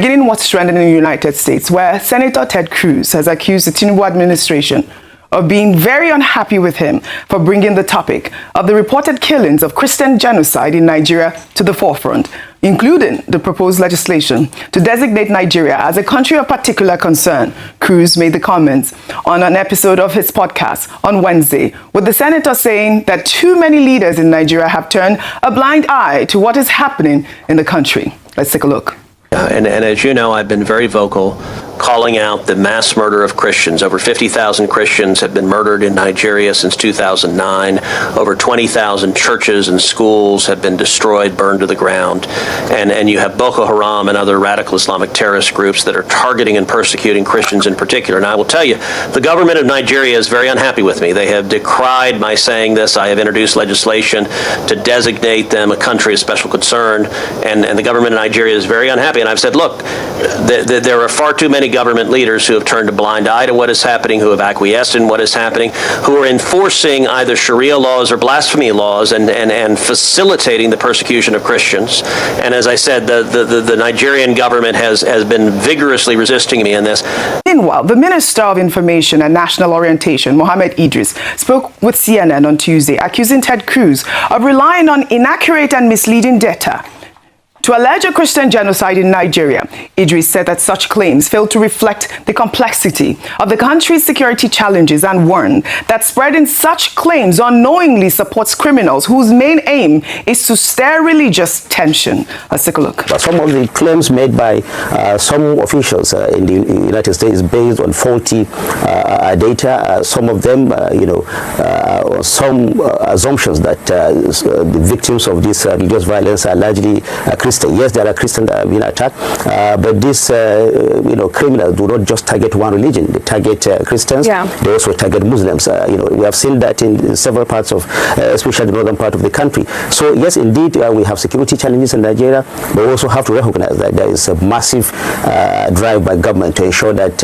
Beginning what's trending in the United States, where Senator Ted Cruz has accused the Tinubu administration of being very unhappy with him for bringing the topic of the reported killings of Christian genocide in Nigeria to the forefront, including the proposed legislation to designate Nigeria as a country of particular concern. Cruz made the comments on an episode of his podcast on Wednesday, with the senator saying that too many leaders in Nigeria have turned a blind eye to what is happening in the country. Let's take a look. And as you know, I've been very vocal calling out the mass murder of Christians. Over 50,000 Christians have been murdered in Nigeria since 2009. Over 20,000 churches and schools have been destroyed, burned to the ground. And you have Boko Haram and other radical Islamic terrorist groups that are targeting and persecuting Christians in particular. And I will tell you, the government of Nigeria is very unhappy with me. They have decried my saying this. I have introduced legislation to designate them a country of special concern. And the government of Nigeria is very unhappy. And I've said, look, there are far too many government leaders who have turned a blind eye to what is happening, who have acquiesced in what is happening, who are enforcing either Sharia laws or blasphemy laws and facilitating the persecution of Christians. And as I said, the Nigerian government has been vigorously resisting me in this. Meanwhile, the Minister of Information and National Orientation, Mohammed Idris, spoke with CNN on Tuesday, accusing Ted Cruz of relying on inaccurate and misleading data to allege a Christian genocide in Nigeria. Idris said that such claims fail to reflect the complexity of the country's security challenges and warned that spreading such claims unknowingly supports criminals whose main aim is to stir religious tension. Let's take a look. But some of the claims made by some officials in the United States based on faulty data, some of them, some assumptions that the victims of this religious violence are largely Christian. Yes, there are Christians that have been attacked, but these, criminals do not just target one religion. They target Christians. Yeah. They also target Muslims. We have seen that in several parts of, especially the northern part of the country. So yes, indeed, we have security challenges in Nigeria, but we also have to recognize that there is a massive drive by government to ensure that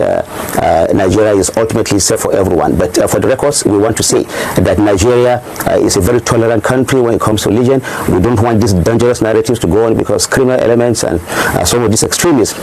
Nigeria is ultimately safe for everyone. But for the records, we want to say that Nigeria is a very tolerant country when it comes to religion. We don't want these dangerous narratives to go on because criminal elements and some of these extremists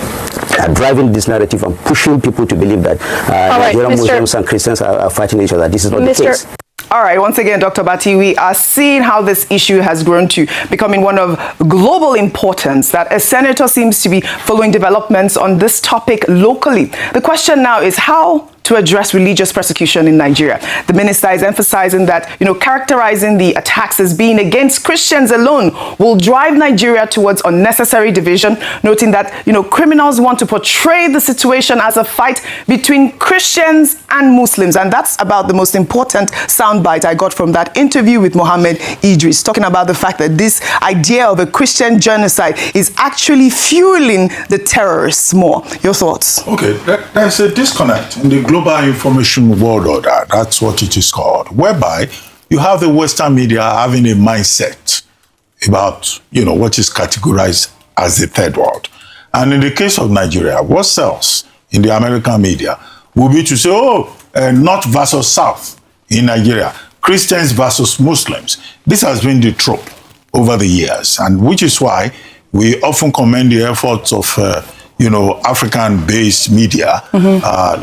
are driving this narrative and pushing people to believe that Nigerian Muslims and Christians are fighting each other. This is not the case. All right, once again, Dr. Bati, we are seeing how this issue has grown to becoming one of global importance, that a senator seems to be following developments on this topic locally. The question now is how to address religious persecution in Nigeria. The minister is emphasizing that, characterizing the attacks as being against Christians alone will drive Nigeria towards unnecessary division, noting that, criminals want to portray the situation as a fight between Christians and Muslims. And that's about the most important soundbite I got from that interview with Mohammed Idris, talking about the fact that this idea of a Christian genocide is actually fueling the terrorists more. Your thoughts? Okay, there's a disconnect in the global information world order, that's what it is called, whereby you have the Western media having a mindset about, what is categorized as the third world. And in the case of Nigeria, what sells in the American media will be to say, North versus South in Nigeria, Christians versus Muslims. This has been the trope over the years, and which is why we often commend the efforts of African-based media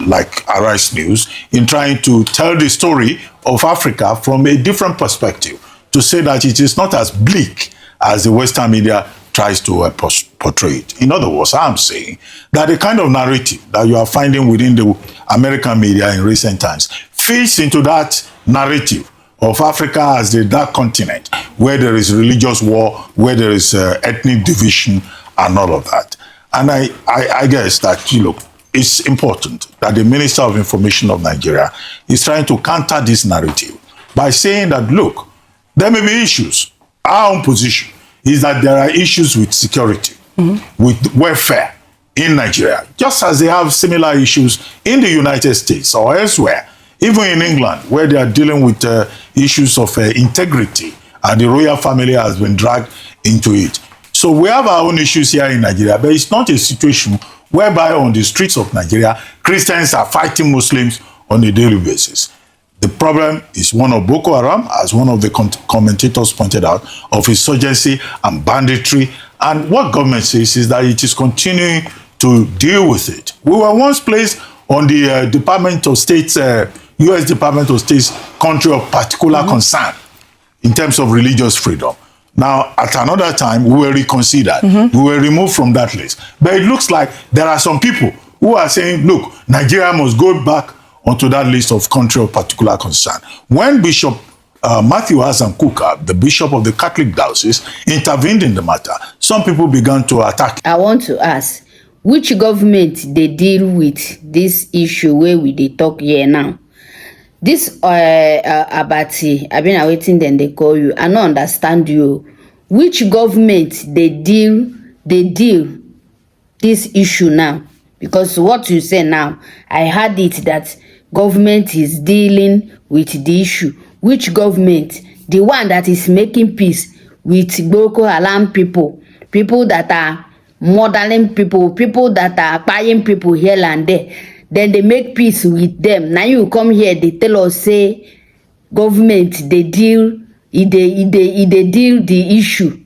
like Arise News in trying to tell the story of Africa from a different perspective, to say that it is not as bleak as the Western media tries to portray it. In other words, I'm saying that the kind of narrative that you are finding within the American media in recent times feeds into that narrative of Africa as the dark continent, where there is religious war, where there is ethnic division, and all of that. And I guess that, it's important that the Minister of Information of Nigeria is trying to counter this narrative by saying that, look, there may be issues. Our own position is that there are issues with security, with welfare in Nigeria, just as they have similar issues in the United States or elsewhere, even in England, where they are dealing with issues of integrity, and the royal family has been dragged into it. So we have our own issues here in Nigeria, but it's not a situation whereby on the streets of Nigeria, Christians are fighting Muslims on a daily basis. The problem is one of Boko Haram, as one of the commentators pointed out, of insurgency and banditry. And what government says is that it is continuing to deal with it. We were once placed on the Department of State's, U.S. Department of State's country of particular concern in terms of religious freedom. Now, at another time, we were reconsidered. We were removed from that list. But it looks like there are some people who are saying, look, Nigeria must go back onto that list of country of particular concern. When Bishop Matthew Hassan Kuka, the Bishop of the Catholic Diocese, intervened in the matter, some people began to attack. I want to ask, which government they deal with this issue where we they talk here now? This Abati, I've been awaiting them, they call you. I don't understand you. Which government they deal this issue now? Because what you say now, I heard it that government is dealing with the issue. Which government? The one that is making peace with Boko Haram people, people that are murdering people, people that are buying people here and there. Then they make peace with them. Now you come here, they tell us, say, government, they deal the issue.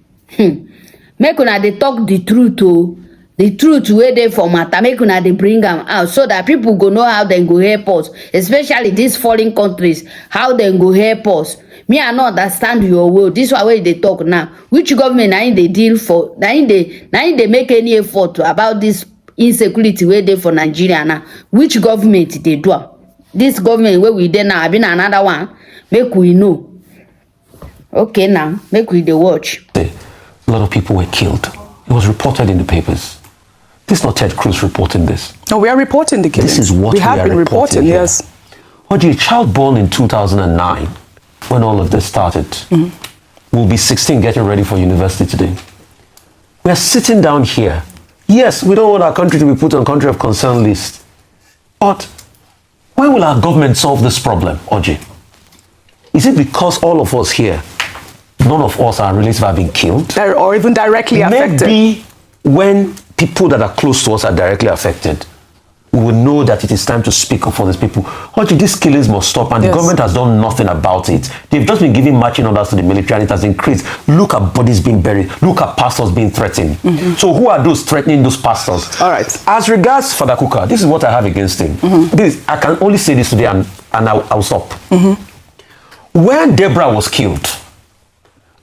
Make una they talk the truth, oh. The truth where they for matter, make una they bring them out so that people go know how they go help us, especially these foreign countries, how they go help us. Me, I not understand your word. This is why they talk now. Which government now they deal for? Now they make any effort about this insecurity where they for Nigeria now? Which government they do? This government where we there now, I been another one. Make we know. Okay, now make we the watch. A lot of people were killed. It was reported in the papers. This is not Ted Cruz reporting this. No, we are reporting the killings. This is what we have been reporting. Here. Yes. Oji, a child born in 2009, when all of this started, will be 16, getting ready for university today. We are sitting down here. Yes, we don't want our country to be put on country of concern list. But when will our government solve this problem, Oji? Is it because all of us here, none of us, our relatives have been killed? Or even directly affected? Maybe when people that are close to us are directly affected, we will know that it is time to speak up for these people. Oji, these killings must stop, and the government has done nothing about it. They've just been giving marching orders to the military, and it has increased. Look at bodies being buried. Look at pastors being threatened. So who are those threatening those pastors? All right. As regards Father Kuka, this is what I have against him. I can only say this today, and I'll stop. When Deborah was killed,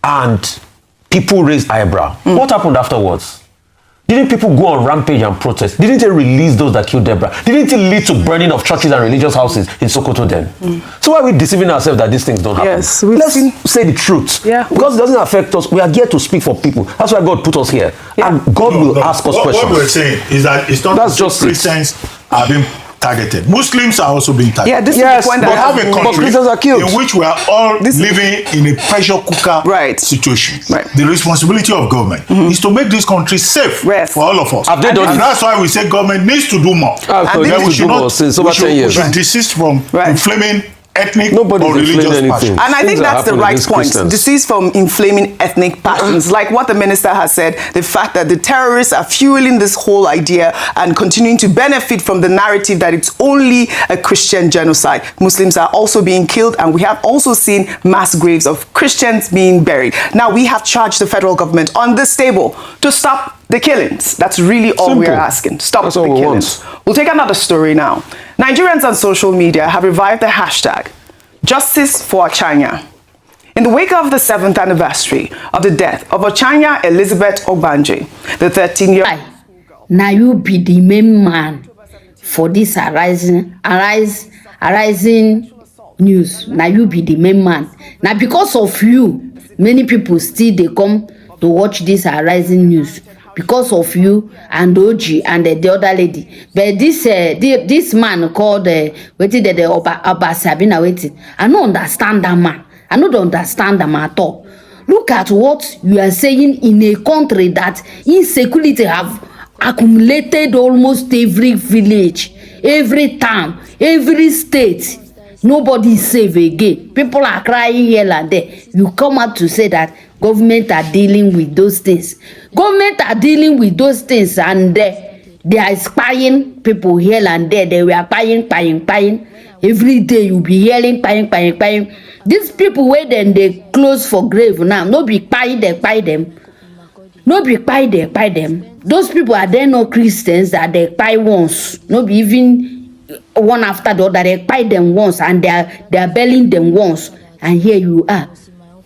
and people raised eyebrow, what happened afterwards? Didn't people go on rampage and protest? Didn't they release those that killed Deborah? Didn't it lead to burning of churches and religious houses in Sokoto then? So why are we deceiving ourselves that these things don't happen? Yes, let's say the truth. Yeah. Because it doesn't affect us. We are here to speak for people. That's why God put us here. Yeah. And God will ask us questions. What we're saying is that it's not That's just Christians are being targeted. Muslims are also being targeted. Yeah, this is the point we have a country Christians are killed. in which we are all living in a pressure cooker situation. Right. The responsibility of government is to make this country safe for all of us. Have they done and it? that's why we say government needs to do more. And then we should not since over 10 years. We should desist from inflaming ethnic or religious passions. And I think that's the right point. Desist from inflaming ethnic passions. Like what the minister has said, the fact that the terrorists are fueling this whole idea and continuing to benefit from the narrative that it's only a Christian genocide. Muslims are also being killed, and we have also seen mass graves of Christians being buried. Now we have charged the federal government on this table to stop the killings. That's really all we're asking. Stop the killings. We'll take another story now. Nigerians on social media have revived the hashtag Justice for Ochanya. In the wake of the 7th anniversary of the death of Ochanya Elizabeth Ogbanje, the 13-year-old... Now you be the main man for this arising news. Now you be the main man. Now because of you, many people still they come to watch this arising news. Because of you and Oji and the other lady. But this man called waiting the Obasi Abina waiting. I don't understand that man. I don't understand them at all. Look at what you are saying in a country that insecurity have accumulated almost every village, every town, every state. Nobody is safe again. People are crying here and there. You come out to say that government are dealing with those things. Government are dealing with those things, and they are spying people here and there. They were spying. Every day you be hearing spying. These people where then they close for grave now. No be spying, they spy them. no be kpai them. Those people are there not Christians that they kpai once. No be even one after the other. They kpai them once and they are belling them once. And here you are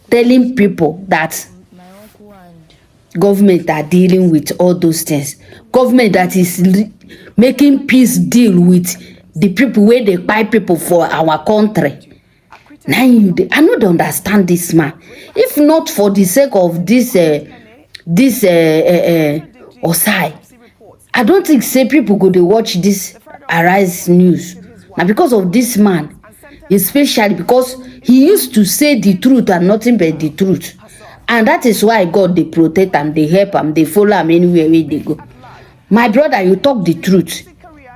telling people that government are dealing with all those things. Government that is making peace deal with the people where they buy people for our country. Now I don't understand this man. If not for the sake of this Osai, I don't think say people go to watch this Arise news. Now because of this man, especially because he used to say the truth and nothing but the truth. And that is why God, they protect them, they help them, they follow them anywhere where they go. My brother, you talk the truth.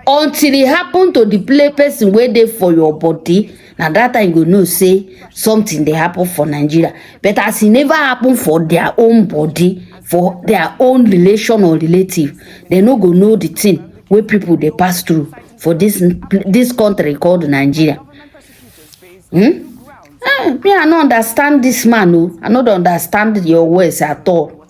Until it happen to the play person where they for your body, now that time you go know say something they happen for Nigeria. But as it never happen for their own body, for their own relation or relative, they no go know the thing where people they pass through for this country called Nigeria. Me, I don't understand this man. No, I don't understand your words at all.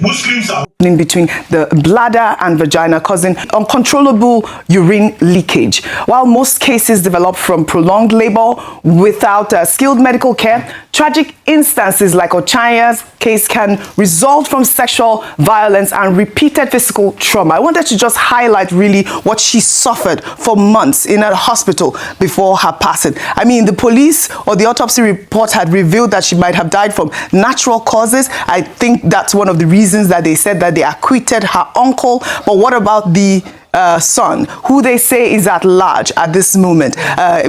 Muslims are in between the bladder and vagina, causing uncontrollable urine leakage. While most cases develop from prolonged labor without skilled medical care, tragic instances like Ochanya's case can result from sexual violence and repeated physical trauma. I wanted to just highlight really what she suffered for months in a hospital before her passing. I mean, the police or the autopsy report had revealed that she might have died from natural causes. I think that's one of the reasons that they said that they acquitted her uncle. But what about the son, who they say is at large at this moment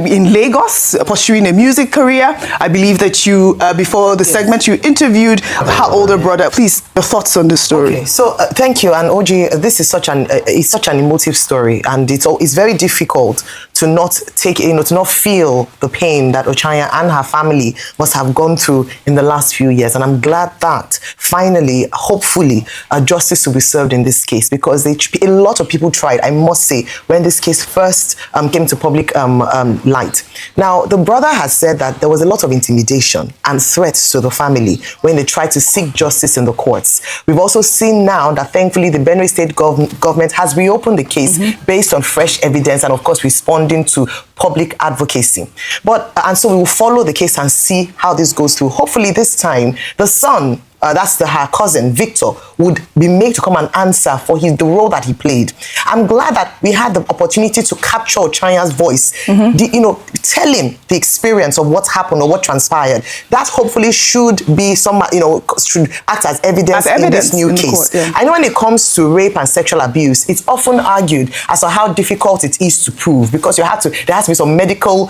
in Lagos, pursuing a music career? I believe that you, before the segment, you interviewed her older brother. Please, your thoughts on this story. Okay, so thank you. And OG, this is such an emotive story, and it's very difficult to not take, to not feel the pain that Ochanya and her family must have gone through in the last few years. And I'm glad that finally, hopefully, justice will be served in this case, because a lot of people tried, I must say, when this case first came to public light. Now, the brother has said that there was a lot of intimidation and threats to the family when they tried to seek justice in the courts. We've also seen now that thankfully the Benue State government has reopened the case based on fresh evidence and, of course, responding to public advocacy. And so we will follow the case and see how this goes through. Hopefully this time, the son, that's her cousin, Victor, would be made to come and answer for the role that he played. I'm glad that we had the opportunity to capture Ochanya's voice, telling the experience of what happened or what transpired. That hopefully should be should act as evidence in this new case. Court, yeah. I know when it comes to rape and sexual abuse, it's often argued as to how difficult it is to prove, because there has to be some medical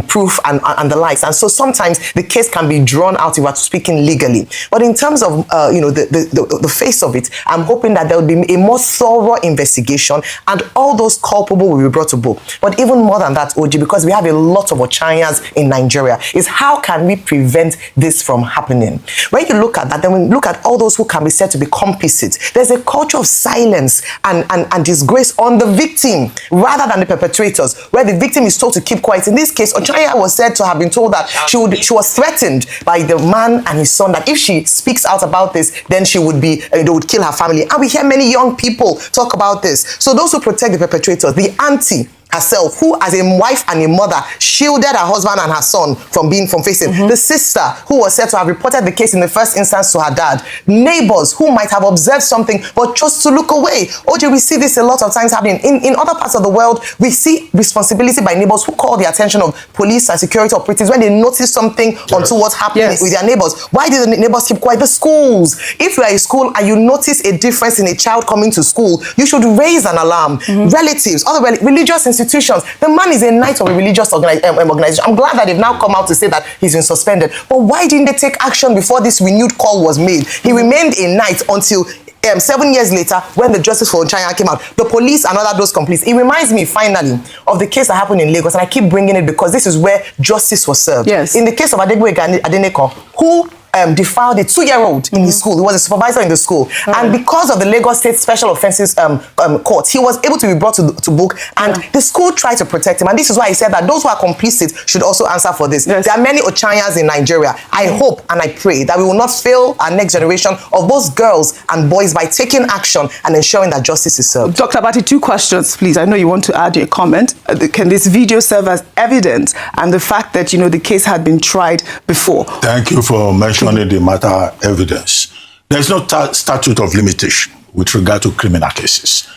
proof and the likes. And so sometimes the case can be drawn out if we're speaking legally. But in terms of the face of it, I'm hoping that there will be a more thorough investigation and all those culpable will be brought to book. But even more than that, OG, because we have a lot of Ochanyas in Nigeria, is how can we prevent this from happening? When you look at that, then when you look at all those who can be said to be complicit, there's a culture of silence and disgrace on the victim rather than the perpetrators, where the victim is told to keep quiet. In this case, Ochanya was said to have been told that she was threatened by the man and his son, that if she speaks out about this, then she would be, they would kill her family. And we hear many young people talk about this. So those who protect the perpetrators, the auntie herself, who as a wife and a mother shielded her husband and her son from facing, the sister who was said to have reported the case in the first instance to her dad, neighbors who might have observed something but chose to look away. OJ, we see this a lot of times happening in other parts of the world. We see responsibility by neighbors who call the attention of police and security operatives when they notice something onto what's happening with their neighbors. Why do the neighbors keep quiet? The schools, if you are a school and you notice a difference in a child coming to school, you should raise an alarm. Relatives, other religious institutions. The man is a knight of a religious organization. I'm glad that they've now come out to say that he's been suspended. But why didn't they take action before this renewed call was made? He remained a knight until 7 years later, when the justice for Ochanya came out, the police and other those complices. It reminds me finally of the case that happened in Lagos, and I keep bringing it because this is where justice was served. Yes. In the case of Adegboyega Adeneko, who defiled a 2-year-old in his school. He was a supervisor in the school. And because of the Lagos State Special Offences Court, he was able to be brought to book, and the school tried to protect him. And this is why he said that those who are complicit should also answer for this. Yes. There are many ochanyas in Nigeria. I hope and I pray that we will not fail our next generation of both girls and boys by taking action and ensuring that justice is served. Dr. Bati, 2 questions, please. I know you want to add your comment. Can this video serve as evidence and the fact that, the case had been tried before? Thank you for mentioning the matter evidence. There's no statute of limitation with regard to criminal cases.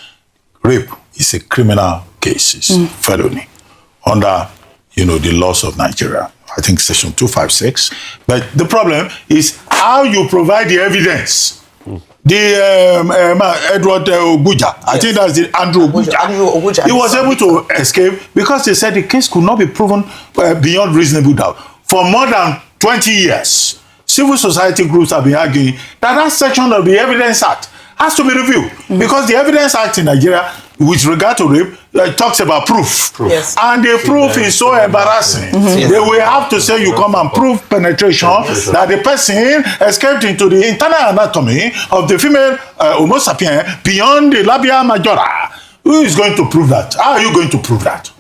Rape is a criminal case, it's felony under, the laws of Nigeria. I think section 256. But the problem is how you provide the evidence. The Edward Obuja, I think that's the Andrew Obuja. He was able to escape because they said the case could not be proven beyond reasonable doubt. For more than 20 years, civil society groups have been arguing that section of the Evidence Act has to be reviewed because the Evidence Act in Nigeria, with regard to rape, talks about proof. Yes. And the proof is so embarrassing. They will have to say you come and prove penetration, that the person escaped into the internal anatomy of the female Homo sapien beyond the labia majora. Who is going to prove that? How are you going to prove that?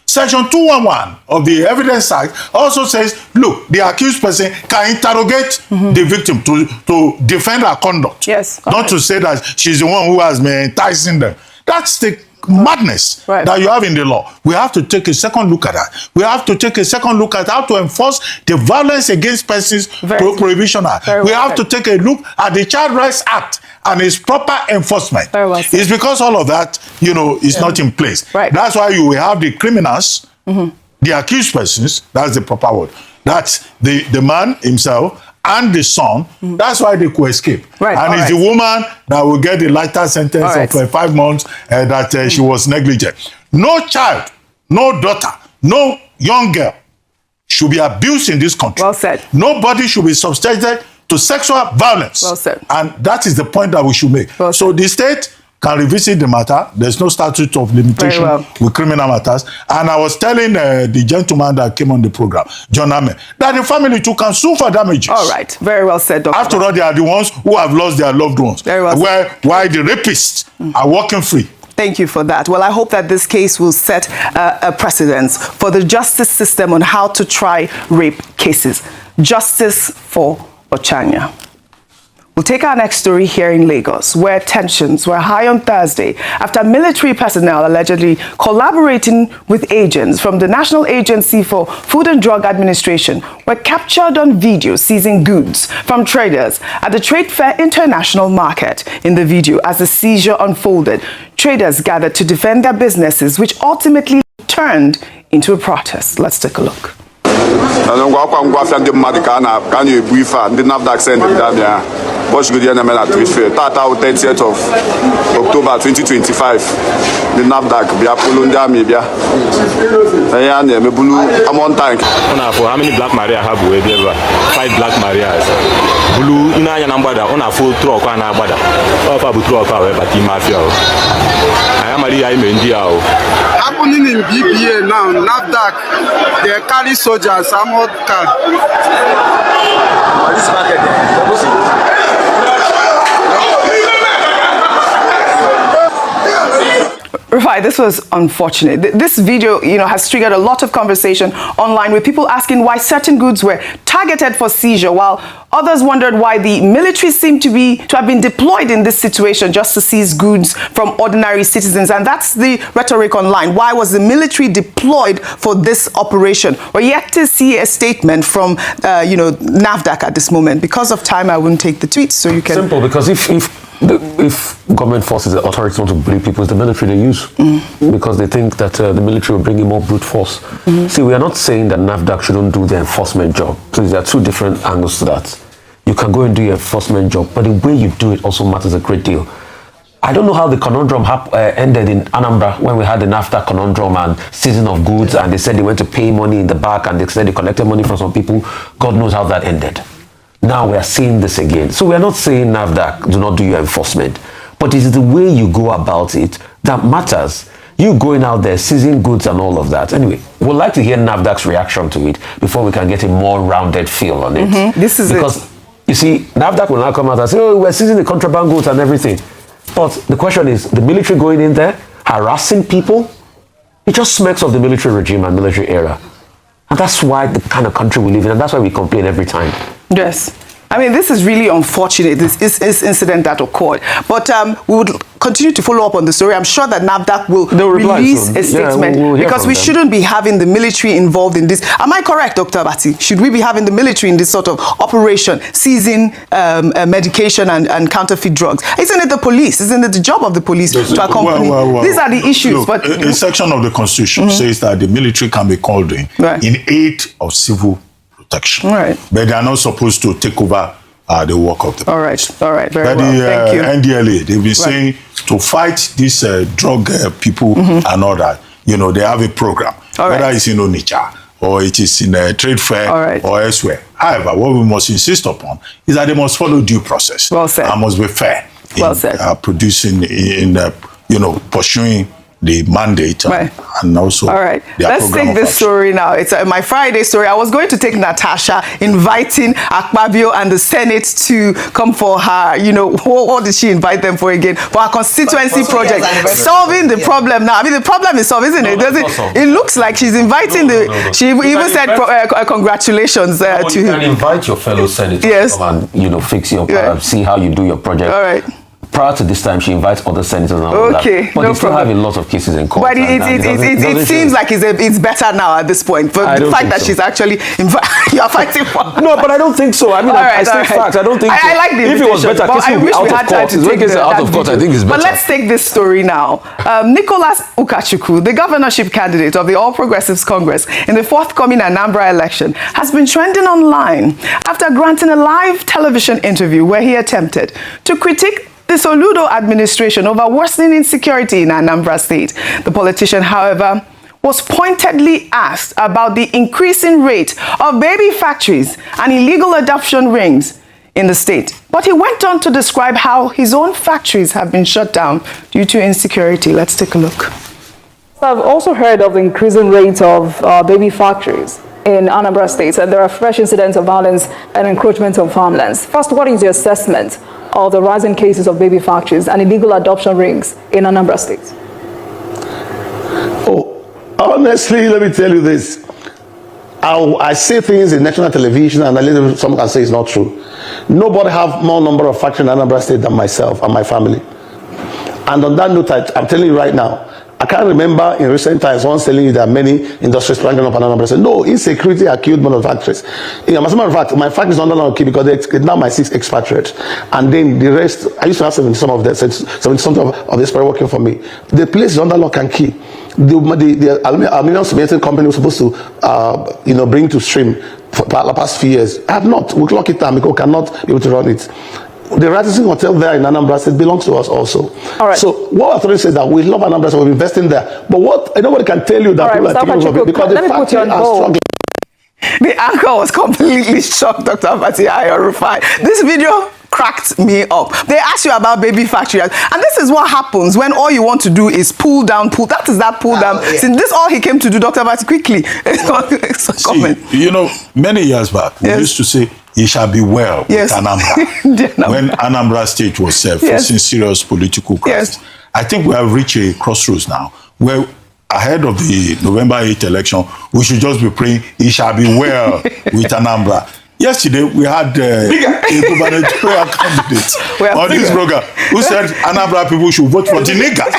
Section 211 of the Evidence Act also says, look, the accused person can interrogate the victim to defend her conduct. Yes. Not to say that she's the one who has been enticing them. That's the madness that you have in the law. We have to take a second look at that. We have to take a second look at how to enforce the Violence Against Persons Prohibition Act. We have to take a look at the Child Rights Act and its proper enforcement. It's because all of that, is not in place. That's why you will have the criminals, the accused persons, that's the proper word. That's the man himself and the son. That's why they could escape. And it's the woman that will get the lighter sentence of 5 months that she was negligent. No child, no daughter, no young girl should be abused in this country. Well said. Nobody should be subjected to sexual violence. Well said. And that is the point that we should make. Well so the state can revisit the matter. There's no statute of limitation with criminal matters. And I was telling the gentleman that came on the program, John Ahmed, that the family too can sue for damages. All right. Very well said, Dr. After all, they are the ones who have lost their loved ones. Very well said. While the rapists are walking free. Thank you for that. Well, I hope that this case will set a precedence for the justice system on how to try rape cases. Justice for Ochanya. We'll take our next story here in Lagos, where tensions were high on Thursday after military personnel allegedly collaborating with agents from the National Agency for Food and Drug Administration were captured on video seizing goods from traders at the Trade Fair International Market. In the video, as the seizure unfolded, traders gathered to defend their businesses, which ultimately turned into a protest. Let's take a look. What's good here in the Trade Fair? That out 30th of October 2025. The NAFDAC be a Pulunda Mibia. And me blue amount tank. For how many Black Maria have we ever? 5 Black Marias. Blue in a number on a full truck and a bada. Of a truck, but in mafia. I am Maria India. Happening in BBA now, NAFDAC, they carry soldiers, armored car. This market. Rufai, this was unfortunate. This video, has triggered a lot of conversation online with people asking why certain goods were targeted for seizure, while others wondered why the military seemed to have been deployed in this situation just to seize goods from ordinary citizens. And that's the rhetoric online. Why was the military deployed for this operation? We're yet to see a statement from, NAFDAC at this moment. Because of time, I wouldn't take the tweets, so you can... Simple, because if government forces, the authorities want to bring people, it's the military they use because they think that the military will bring in more brute force. See, we are not saying that NAFDAC shouldn't do the enforcement job. Please, there are 2 different angles to that. You can go and do your enforcement job, but the way you do it also matters a great deal. I don't know how the conundrum ended in Anambra when we had the NAFTA conundrum and seizing of goods, and they said they went to pay money in the back, and they said they collected money from some people. God knows how that ended. Now we are seeing this again. So we are not saying NAFDAC do not do your enforcement, but it is the way you go about it that matters. You going out there, seizing goods and all of that. Anyway, we'd like to hear NAFDAC's reaction to it before we can get a more rounded feel on it. This is because You see, NAFDAC will now come out and say, oh, we're seizing the contraband goods and everything. But the question is, the military going in there, harassing people, it just smacks of the military regime and military era. And that's why the kind of country we live in, and that's why we complain every time. Yes. I mean, this is really unfortunate, this incident that occurred. But we would continue to follow up on the story. I'm sure that NAFDAC will release a statement, because we shouldn't be having the military involved in this. Am I correct, Dr. Bati? Should we be having the military in this sort of operation, seizing medication and counterfeit drugs? Isn't it the police? Isn't it the job of the police to accompany? These are the issues. Look, but a section of the Constitution says that the military can be called in aid of civil protection. Right. But they are not supposed to take over the work of the police. All right, very but well. Thank you. NDLA, they've been saying to fight these drug people and all that, you know, they have a program. Whether it's in Onitsha or it is in a trade fair or elsewhere. However, what we must insist upon is that they must follow due process. Well said. And must be fair in producing, you know, pursuing the mandate and also let's take this story now. It's my Friday story. I was going to take Natasha inviting Akpabio and the Senate to come for her, you know, what did she invite them for again? For her constituency project, solving the problem now. I mean, the problem is solved, isn't it? It looks like she's inviting she even said congratulations to him. You can invite your fellow senators to come and, you know, fix your see how you do your project. All right. Prior to this time, she invites other senators and all that. But they still have a lot of cases in court. But it seems like it's better now at this point. But the fact that she's actually you are fighting for. No, but I don't think so. I mean, I state facts. I don't think so. I like the if it was better, case will be out of court. Out of court, I think it's better. But let's take this story now. Nicholas Ukachukwu, the governorship candidate of the All Progressives Congress in the forthcoming Anambra election, has been trending online after granting a live television interview where he attempted to critique the Soludo administration over worsening insecurity in Anambra State. The politician, however, was pointedly asked about the increasing rate of baby factories and illegal adoption rings in the state. But he went on to describe how his own factories have been shut down due to insecurity. Let's take a look. I've also heard of the increasing rate of baby factories in Anambra State, and there are fresh incidents of violence and encroachment of farmlands. First, what is your assessment of the rising cases of baby factories and illegal adoption rings in Anambra State? Oh, honestly, let me tell you this. I say things in national television and later someone can say it's not true. Nobody have more number of factories in Anambra State than myself and my family. And on that note, I'm telling you right now, I can't remember in recent times once telling you that many industries sprang up in Anambra State. No, insecurity killed one of the factories. As a matter of fact, my factory is under lock because they kidnapped my 6 expatriates. And then the rest, I used to have 70 of this people working for me. The place is under lock and key. The aluminum cementing company was supposed to bring to stream for the past few years. I have not. We lock it down because we cannot be able to run it. The Radisson Hotel there in Anambra State belongs to us also. All right. So what authority says that we love Anambra State, we're investing there. But what nobody can tell you that people are taking over because the factory are struggling. The anchor was completely shocked, Dr. Bati Ayorufai. This video cracked me up. They ask you about baby factory, and this is what happens when all you want to do is pull down. That is that pull down. Yeah. Since this all he came to do, Dr. Bati, quickly. See, you know, many years back, we used to say, "He shall be well with Anambra." When Anambra State was facing serious political crisis. I think we have reached a crossroads now where ahead of the November 8th election, we should just be praying, "He shall be well with Anambra." Yesterday, we had a gubernatorial candidate on this program who said Anambra people should vote for the niggas.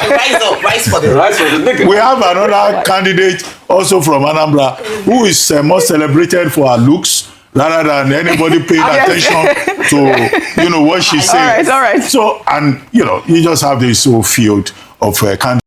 Rise for the niggas. We have another candidate also from Anambra who is more celebrated for her looks rather than anybody paying attention to, you know, what she's saying. All right. So, and, you know, you just have this whole field of candidates.